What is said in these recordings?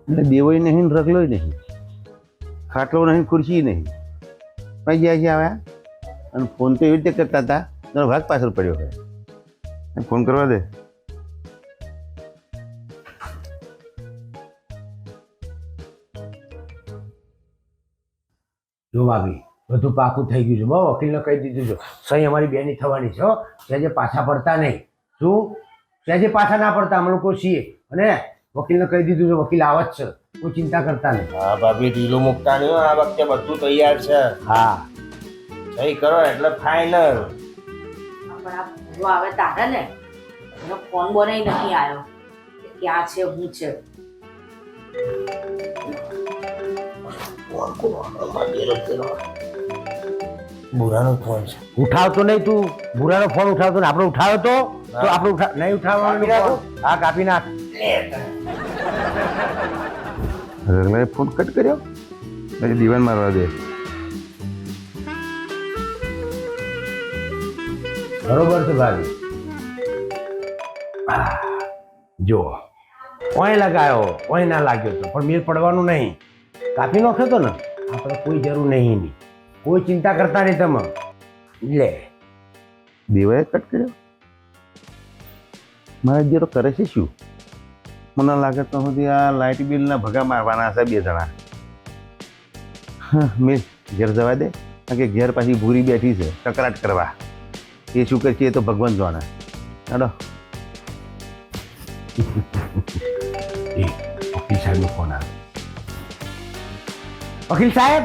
એટલે દેવોય નહીં ને રગલોય નહીં, ખાટલો નહીં, ખુરશી નહીં. પછી જ્યાં જ્યાં આવ્યા અને ફોન તો એવી રીતે કરતા હતા તારો ભાગ પાછળ પડ્યો હોય. ફોન કરવા દે. જો ભાભી બધું પાકું થઈ ગયું છે. બહુ વકીલને કહી દીધું છે, સહી અમારી બેની થવાની છે. સહેજે પાછા પડતા નહીં. શું સહેજે પાછા ના પડતા અમે લોકો છીએ. અને વકીલને કહી દીધું છે, વકીલ આવે જ છે, કોઈ ચિંતા કરતા નહીં. હા ભાભી, ઢીલું મુકતા નહીં. આ વખતે બધું તૈયાર છે. હા સહી કરો એટલે ફાઇનલ. પણ આ ભૂરો આવે તારે ને એનો ફોન બોને નથી આવ્યો કે ક્યાં છે હું છે. બુરાનો ફોન છે. ઉઠાવતો નહીં તું, ભૂરાનો ફોન ઉઠાવતો ને આપણે ઉઠાવ્યો તો આપણે નહીં ઉઠાવવાનો ફોન. હા કાપી નાખ. રગલાએ ફોન કટ કર્યો, પછી દીવાન મારવા દે. બરોબર છે ભાભી. જો ઓય લગાયો ઓય ના લાગ્યો તો પણ મેળ પડવાનું નહીં. કાપી નાખ્યો તો ને આપણે કોઈ જરૂર નહીં એની, કોઈ ચિંતા કરતા નહીં તમે. લે દેવાએ કટ કર્યો. મારા જેરો કરે છે શું? મને લાગે તો સુધી આ લાઇટ બિલના ભગા મારવાના હશે 2 જણા. હા મેં ઘેર જવા દે, કારણ કે ઘેર પાછી ભૂરી બેઠી છે કકરાટ કરવા. એ શું કરશે એ તો ભગવાન જાણે. ચાલો. વકીલ સાહેબનો ફોન આવ્યો. વકીલ સાહેબ,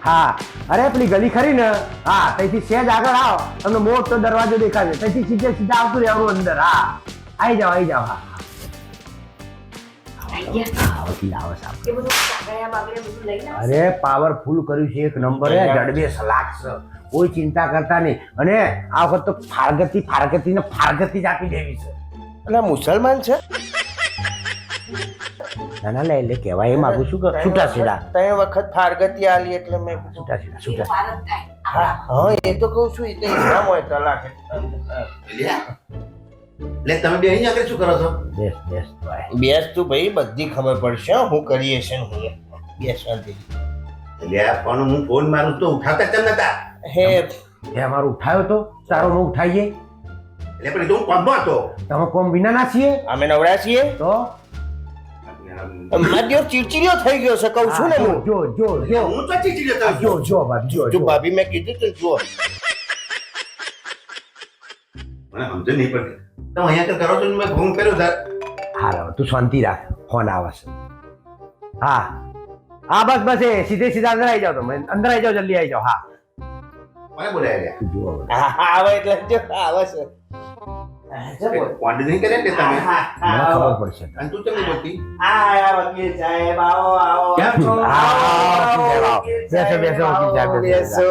હા અરે પેલી ગલી ખરી ને, હા ત્યાંથી સહેજ આગળ આવો, તમને મોટો દરવાજો દેખાશે, ત્યાંથી સીધે સીધા આવતું રહેવાનું અંદર. હા આવી જાઓ આવી જાઓ. હા હા વકીલ આવે સાહેબ. એ બધું કાગળિયા બાગળિયા બધું લઈને અરે પાવરફુલ કર્યું છે, એક નંબર. જડબે સલાક છે, કોઈ ચિંતા કરતા નહીં. અને આ વખત તો ફારગતી ને ફારગતી જ આપી દેવી છે. એટલે મુસલમાન છે. ના ના લે કહેવાય એમ આગું શું કર છૂટા સીધા 3 વખત ફારગતી આલી એટલે મેં છૂટા સીધા છૂટા. ભારત થાય. હા હા, એ તો કહું છું. એ તો ઇસ્લામ હોય તલાક. એટલે તમે બે અહીં આગળ શું કરો છો? બેસ બેસ ભાઈ. બેસ તું ભાઈ, બધી ખબર પડશે હું કરીએ છે ને હું. બેસ શાંતિ. એટલે પણ હું ફોન મારું તો ઉઠાવતા કેમ નતા? હે એ અમારો ઉઠાયો તો તારો નો ઉઠાઈએ. એટલે પણ એ તો હું કોમમાં હતો. તમે કોમ વિના ના છીએ અમે નવરા છીએ. તો મારો ચીડચીડિયો થઈ ગયો છે કહું છું ને હું. જો જો જો હું તો ચીચી જતો જો જો ભાભી જો જો જો. ભાભી મેં કીધું તું જો. મને સમજ નહીં પડતી. તમે અહીંયા કરો છો ને મેં ફોન કર્યો સર. હા હવે તું શાંતિ રાખ, ફોન આવે છે. હા હા બસ બસ એ સીધે સીધા અંદર આવી જાઓ. તમે અંદર આવી જાઓ, જલ્દી આવી જાઓ. હા કોને બોલાયા? તું જુઓ હવે. હા હા, આવે એટલે જો આવે છે. કોન્ડ નહીં કરે ને તમે. મને ખબર પડશે. અને તું કેમ નહીં બોલતી? આ વકીલ સાહેબ આવો આવો. કેમ છો? બેસો બેસો વકીલ સાહેબ બેસો. બેસો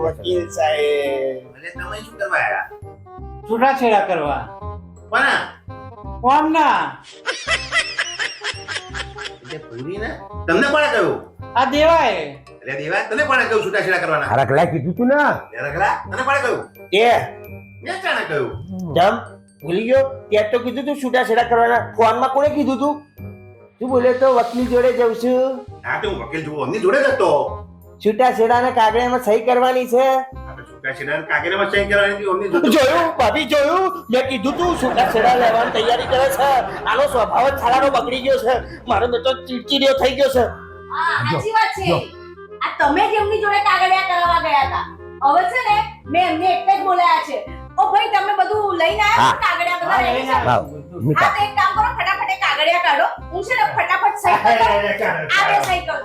વકીલ સાહેબ. એટલે તમે શું કરવા આવ્યા? છૂટાછેડા કરવા કોના? કોમના એટલે પૂરી ને તમને કોણે કહ્યું? આ દેવાય એટલે દેવા તને કોણે કહ્યું છૂટાછેડા કરવાના? હારા કલાક કીધું તું ને. એટલે રગલા તને કોણે કહ્યું? કે મેં કોણે કહ્યું? જમ ભૂલી ગયો. ત્યાં તો કીધું તું છૂટાછેડા કરવાના. ફોનમાં કોણે કીધું તું? તું બોલે તો વકીલ જોડે જઉં છું. હા તો હું વકીલ જોઉં અમની જોડે જ હતો. છૂટાછેડાના કાગળિયામાં સહી કરવાની છે. આપણે છૂટાછેડા કાગળમાં સહી કરવાની હતી અમની જોડે. જોયું ભાભી જોયું? મેં કીધું તું છૂટાછેડા લેવાની તૈયારી કરે છે. આનો સ્વભાવ જ થાળાનો બગડી ગયો છે. મારો બેટો ચીડચીડિયો થઈ ગયો છે. હા સાચી વાત છે. આ તમે જ એમની જોડે કાગળિયા કરાવવા ગયા હતા. હવે છે ને મેં એમને એટલે જ બોલાયા છે. ઓ ભાઈ તમે બધું લઈને આવ્યા છો કાગળિયા બધા ready છે? હા હા તો એક કામ કરો, ફટાફટ એ કાગળિયા કાઢો. હું છે ને ફટાફટ સહી કરું. આ સહી કરું.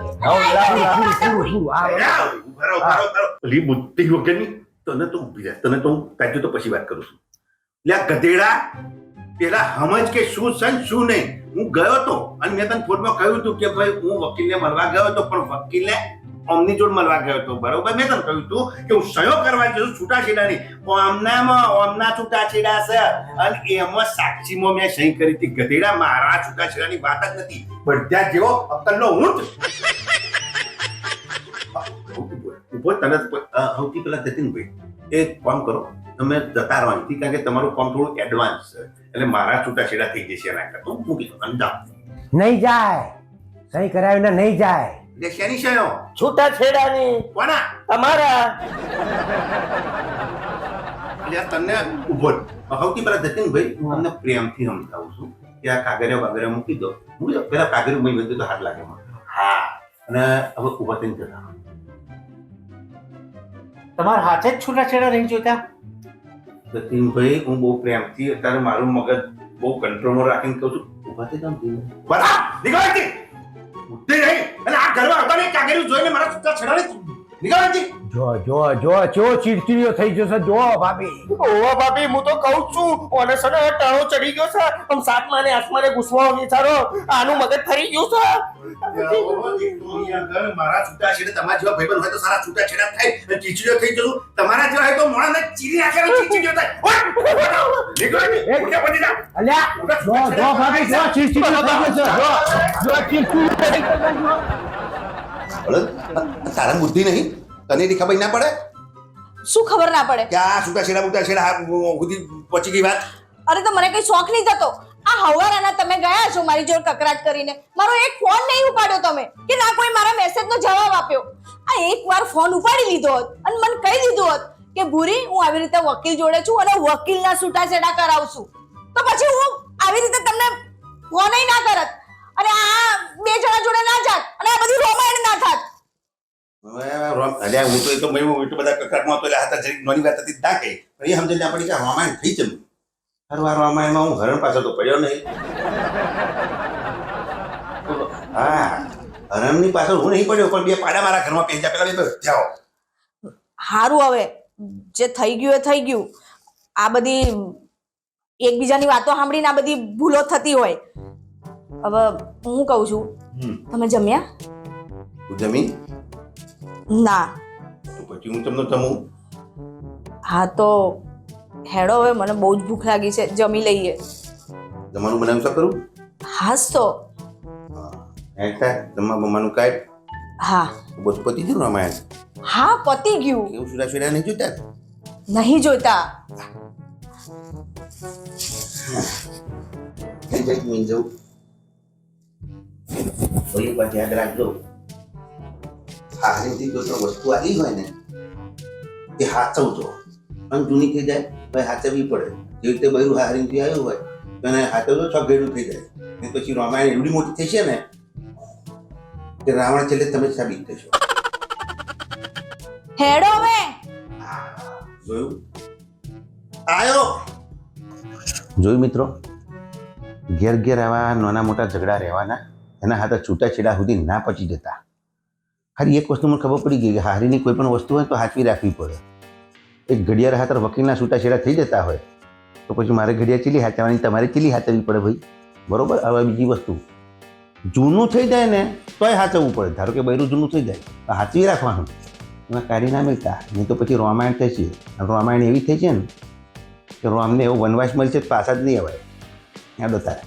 ઓલી બુદ્ધિ વગરની તને તો ઊભી રહે. તને તો હું કાઢ્યું તો પછી વાત કરું છું. એટલે આ ગધેડા પેલા સમજ કે શું છે ને શું નહીં. હું ગયો તો અને મેં તને ફોનમાં કહ્યું હતું કે ભાઈ હું વકીલને મળવા ગયો હતો, પણ વકીલને ઓમની જોડ મળવા ગયો હતો. બરોબર, મેં તને કહ્યું હતું કે હું સહયો કરવા જઈશ છૂટાછેડાની. ઓમના છૂટાછેડા છે અને એમાં સાક્ષીમાં મેં સહી કરી હતી. ગધેડા મારા છૂટાછેડાની વાત જ નથી. બધા જેવો અક્કલનો ઊંટ. ઉભો તને સૌથી પહેલા જતીનભાઈ એક કામ કરો, તમે જતા રહો અહીંથી, કારણ કે તમારું કામ થોડું એડવાન્સ છે. એટલે મારા છૂટાછેડા થઈ જશે એના કરતા હું મૂકી દઉં. નહીં જાય, સહી કરાવીને નહીં જાય. એટલે શેની સહીઓ? છૂટા છેડાની કોના? તમારા. એટલે તને ઉભો સૌથી પહેલા જતીનભાઈ હું તમને પ્રેમથી સમજાવું છું કે આ કાગળિયા બાગળિયા મૂકી દો. હું પેલા કાગળિયું મેં બધું તો હાથ લાગે મને. હા, અને હવે ઉભા થઈને જતા. તમારા હાથે જ છૂટાછેડા નહીં જોઈતા? જતીનભાઈ હું બહુ પ્રેમથી અત્યારે મારું મગજ બહુ કંટ્રોલમાં રાખીને કહું છું ઉભા થઈ જાઓ. બરાબર નીકળવાથી ઉઠતી નહીં અને આ ઘરમાં આવતા નહીં કાગળિયું જોઈને મારા છૂટા છેડાને નીકળવાથી. જો ચો ચીડચીડીઓ થઈ જશે. જો ભાભી, ઓવા ભાભી હું તો કહું છું ઓને છે ને ટાણો ચડી ગયો છે. આમ સાતમાં ને આઠમાં ગુસ્સો વિચારો આનું મગજ ફરી ગયું છે. મારા છૂટા છેડે તમારા જેવા ભાઈબંધ હોય તો સારા છૂટા છેડા થાય અને ચીચડીઓ થઈ જશું. તમારા જેવા હોય તો મોણાને ચીરી નાખે ચીચડીઓ થાય. અલ્યા જો ભાભી, જો ચીડચીડીઓ થઈ જશે. જો ચીડચીડીઓ થઈ જશે. તારા બુદ્ધિ નહીં? તને એની ખબર ના પડે શું ખબર ના પડે? કે આ છૂટા છેડા સુધી પહોંચી ગઈ વાત? અરે તો મને કઈ શોખ નહીં થતો. આ હવારાના તમે ગયા છો મારી જોડે કકરાટ કરીને. મારો એક ફોન નહીં ઉપાડ્યો તમે કે ના કોઈ મારા મેસેજનો જવાબ આપ્યો. આ એકવાર ફોન ઉપાડી લીધો હોત અને મને કહી દીધું હોત કે ભૂરી હું આવી રીતે વકીલ જોડે છું અને વકીલના છૂટાછેડા કરાવશું, તો પછી હું આવી રીતે તમને ફોન ના કરત અને આ બે જણા જોડે ના જાત અને આ બધી રોમાયણ ના થાત. અલ્યા હું તો એ તો બધા કકરાટમાં તો હતા જરીક નાની વાત હતી ના કહી પણ એ સમજણ ના પડી કે રામાયણ થઈ જમ. હરવાર રામાયણમાં હું હરણ પાછળ તો પડ્યો નહીં. હા, હરણની પાછળ હું નહીં પડ્યો પણ બે પાડા મારા ઘરમાં પહેર્યા પેલા બે જાઓ. હારું, હવે જે થઈ ગયું એ થઈ ગયું. આ બધી એકબીજાની વાતો સાંભળીને આ બધી ભૂલો થતી હોય. હવે હું કહું છું, તમે જમ્યા? જમીન ના. તો પછી હું તમને જમું? હા તો હેડો, હવે મને બહુ જ ભૂખ લાગી છે, જમી લઈએ. જમવાનું બનાવું શું કરું? હાસ તો જમવા બમવાનું કાઢ. હા. બધું પતી ગયું રામાયણ? હા પતી ગયું. એવું સુરા સુરા નહીં જોતા? નહીં જોતા. થઈ જાય હું જવું. ભાઈ પાછી યાદ રાખજો, હારીથી કોઈ પણ વસ્તુ આવી હોય ને એ હાચવજો અને જૂની થઈ જાય ભાઈ હાચવવી પડે. જેવી રીતે બૈરું હારીથી આવ્યું હોય તો એને હાચવજો છગેડું થઈ જાય. ને પછી રામાયણ એવડી મોટી થઈ છે ને કે રાવણ છેલ્લે તમે સાબિત થશો. હેડો હવે. જોયું? આયો. જોયું મિત્રો, ઘેર ઘેર આવા નાના મોટા ઝઘડા રહેવાના, એના હાથે છૂટાછેડા સુધી ના પચી જતા. ખાલી એક વસ્તુ મને ખબર પડી ગઈ કે હારીની કોઈ પણ વસ્તુ હોય તો હાચવી રાખવી પડે. એક ઘડિયાળ હાથર વકીલના છૂટાછેડા થઈ જતા હોય તો પછી મારે ઘડિયાળ ચીલી હાચવાની, તમારે ચીલી હાચવવી પડે ભાઈ. બરોબર? હવે બીજી વસ્તુ, જૂનું થઈ જાય ને તોય હાચવવું પડે. ધારો કે બૈરું જૂનું થઈ જાય તો હાચવી રાખવાનું, એમાં કાઢી ના મિલતા. નહીં તો પછી રામાયણ થશે. રામાયણ એવી થઈ છે ને કે રામને એવો વનવાસ મળશે પાછા જ નહીં અવાય. યાદ તારે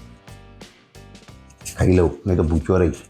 ખાઈ લઉં નહીં તો ભૂખ્યો રહીશ.